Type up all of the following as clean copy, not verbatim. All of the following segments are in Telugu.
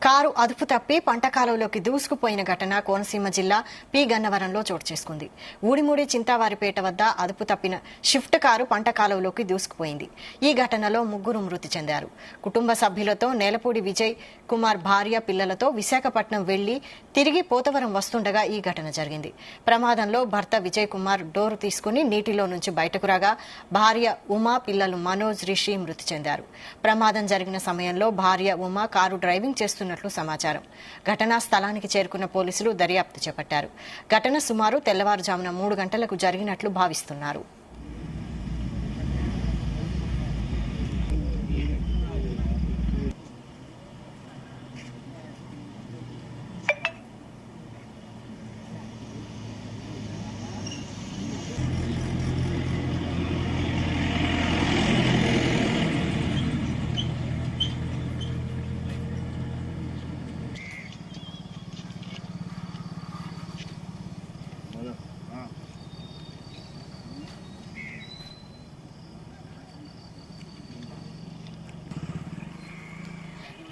కారు అదుపు తప్పి పంట కాలువలోకి దూసుకుపోయిన ఘటన కోనసీమ జిల్లా పి గన్నవరంలో చోటు చేసుకుంది. ఊడిముడి చింతావారిపేట వద్ద అదుపు తప్పిన షిఫ్ట్ కారు పంట కాలువలోకి దూసుకుపోయింది. ఈ ఘటనలో ముగ్గురు మృతి చెందారు. కుటుంబ సభ్యులతో నేలపూడి విజయ్ కుమార్ భార్య పిల్లలతో విశాఖపట్నం వెళ్లి తిరిగి పోతవరం వస్తుండగా ఈ ఘటన జరిగింది. ప్రమాదంలో భర్త విజయ్ కుమార్ డోరు తీసుకుని నీటిలో నుంచి బయటకు రాగా భార్య ఉమా పిల్లలు మనోజ్ రిషి మృతి చెందారు. ప్రమాదం జరిగిన సమయంలో భార్య ఉమా కారు డ్రైవింగ్ చేస్తున్నట్లు సమాచారం. ఘటనా స్థలానికి చేరుకున్న పోలీసులు దర్యాప్తు చేపట్టారు. ఘటన సుమారు తెల్లవారుజామున 3 గంటలకు జరిగినట్లు భావిస్తున్నారు.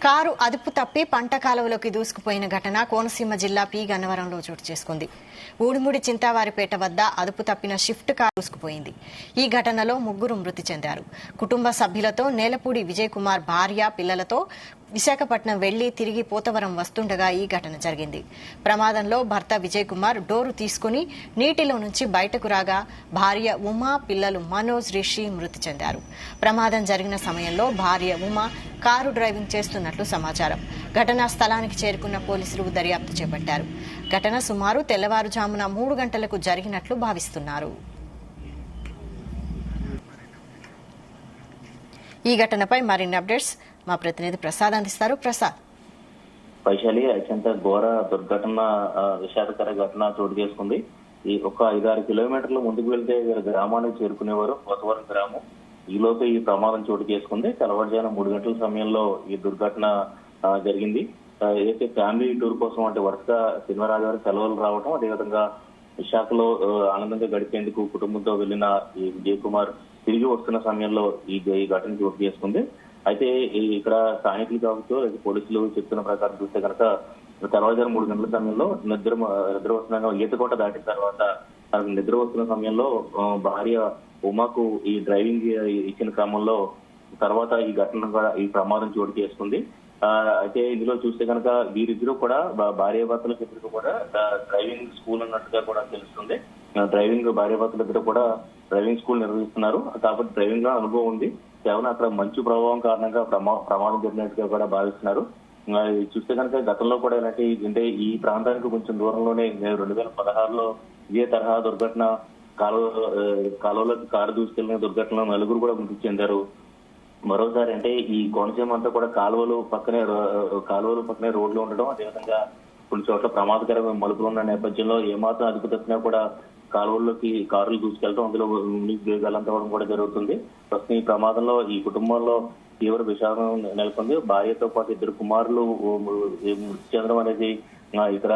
కారు అదుపు తప్పి పంట కాలువలోకి దూసుకుపోయిన ఘటన కోనసీమ జిల్లా పి గన్నవరంలో చోటు చేసుకుంది. ఊడిముడి చింతావారిపేట వద్ద అదుపు తప్పిన షిఫ్ట్ కారు దూసుకుపోయింది. ఈ ఘటనలో ముగ్గురు మృతి చెందారు. కుటుంబ సభ్యులతో నేలపూడి విజయ్ కుమార్ భార్య పిల్లలతో విశాఖపట్నం వెళ్లి తిరిగి పోతవరం వస్తుండగా ఈ ఘటన జరిగింది. ప్రమాదంలో భర్త విజయ్ కుమార్ డోరు తీసుకుని నీటిలో నుంచి బయటకు రాగా భార్య ఉమా పిల్లలు మనోజ్ రిషి మృతి చెందారు. ప్రమాదం జరిగిన సమయంలో భార్య ఉమా కారు డ్రైవింగ్ చేస్తున్నట్లు సమాచారం. ఘటనా స్థలానికి చేరుకున్న పోలీసులు దర్యాప్తు చేపట్టారు. ఘటన సుమారు తెల్లవారుజామున 3 గంటలకు జరిగినట్లు భావిస్తున్నారు. ఈ ఘటనపై మరిన్ని అప్డేట్స్ మా ప్రతినిధి ప్రసాద్ అందిస్తారు. ప్రసాద్. వైశాలి, అత్యంత ఘోర దుర్ఘటన, విషాదకర ఘటన చోటు చేసుకుంది. ఈ ఒక 5-6 కిలోమీటర్లు ముందుకు వెళ్తే గ్రామానికి చేరుకునేవారు పోతవరం గ్రామం. ఈలోపు ఈ ప్రమాదం చోటు చేసుకుంది. తెల్లవారుజామున 3 గంటల సమయంలో ఈ దుర్ఘటన జరిగింది. ఏదైతే ఫ్యామిలీ టూర్ కోసం అంటే వరుసగా శనివారం గారు సెలవులు రావడం, అదేవిధంగా విశాఖలో ఆనందంగా గడిపేందుకు కుటుంబంతో వెళ్లిన ఈ విజయ్ కుమార్ తిరిగి వస్తున్న సమయంలో ఈ ఘటన చోటు చేసుకుంది. అయితే ఇక్కడ స్థానికులు కావచ్చు, పోలీసులు చెప్తున్న ప్రకారం చూస్తే కనుక తెల్లవారుజాము 3 గంటల సమయంలో నిద్ర వస్తున్న ఈతకోట దాటిన తర్వాత తనకు నిద్ర వస్తున్న సమయంలో భార్య ఉమాకు ఈ డ్రైవింగ్ ఇచ్చిన క్రమంలో తర్వాత ఈ ఘటన కూడా ఈ ప్రమాదం చోటు చేసుకుంది. అయితే ఇందులో చూస్తే కనుక వీరిద్దరూ కూడా భార్యాభర్తలకు ఇద్దరు కూడా డ్రైవింగ్ స్కూల్ అన్నట్టుగా కూడా తెలుస్తుంది. భార్యాభర్తలు ఇద్దరు కూడా డ్రైవింగ్ స్కూల్ నిర్వహిస్తున్నారు కాబట్టి డ్రైవింగ్ లో అనుభవం ఉంది. కేవలం అక్కడ మంచు ప్రభావం కారణంగా ప్రమాదం జరిగినట్టుగా కూడా భావిస్తున్నారు. చూస్తే కనుక గతంలో కూడా ఇలాంటి అంటే ఈ ప్రాంతానికి కొంచెం దూరంలోనే 2016లో ఇదే తరహా దుర్ఘటన కాలువలోకి కారు దూసుకెళ్లిన దుర్ఘటనలో 4 కూడా మృతి చెందారు. మరోసారి అంటే ఈ కోనసీమ అంతా కూడా కాలువలు పక్కనే రోడ్లు ఉండడం, అదేవిధంగా కొన్ని చోట్ల ప్రమాదకరమైన మలుపులు ఉన్న నేపథ్యంలో ఏమాత్రం అదుపు తప్పినా కూడా కాలువల్లోకి కారులు దూసుకెళ్తాం, అందులో వేగాలంతవడం కూడా జరుగుతుంది. ప్రస్తుతం ఈ ప్రమాదంలో ఈ కుటుంబంలో తీవ్ర విషాదం నెలకొంది. భార్యతో పాటు 2 కుమారులు మృతి చెందడం అనేది ఇక్కడ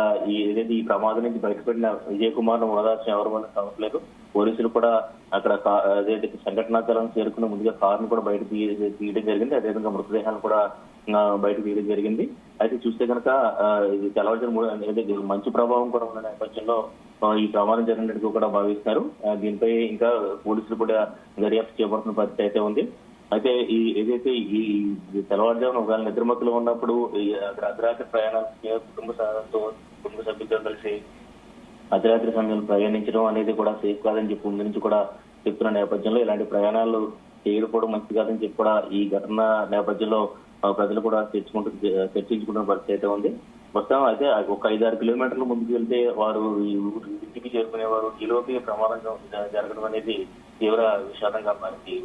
ఏదైతే ఈ ప్రమాదం నుంచి బయటపడిన విజయ్ కుమార్ ను ఓదార్చిన ఎవరు మనకు కావట్లేదు. పోలీసులు కూడా అక్కడ అదేదైతే సంఘటనా స్థలం చేరుకున్న ముందుగా కారును కూడా బయట తీయడం జరిగింది. అదేవిధంగా మృతదేహాన్ని కూడా బయట తీయడం జరిగింది. అయితే చూస్తే కనుక ఇది తెల్లవారుజాము మంచు ప్రభావం కూడా ఉన్న నేపథ్యంలో ఈ ప్రమాదం జరిగినట్టు కూడా భావిస్తున్నారు. దీనిపై ఇంకా పోలీసులు కూడా దర్యాప్తు చేపడుతున్న పరిస్థితి అయితే ఉంది. అయితే ఏదైతే ఈ తెల్లవారుజామున ఒకవేళ నిద్రమత్తులో ఉన్నప్పుడు అర్ధరాత్రి ప్రయాణాలు కుటుంబ సభ్యులతో కలిసి అర్ధరాత్రి సమయంలో ప్రయాణించడం అనేది కూడా సేఫ్ కాదని చెప్పి ముందు నుంచి కూడా చెప్తున్న నేపథ్యంలో ఇలాంటి ప్రయాణాలు చేయకపోవడం మంచి కాదని చెప్పి కూడా ఈ ఘటన నేపథ్యంలో ప్రజలు కూడా చర్చించుకున్న పరిస్థితి అయితే ఉంది. మొత్తం అయితే ఒక 5-6 కిలోమీటర్ల ముందుకు వెళ్తే వారు ఇంటికి చేరుకునేవారు. ఈలోపు ప్రమాదం జరగడం అనేది తీవ్ర విషాదంగా మారింది.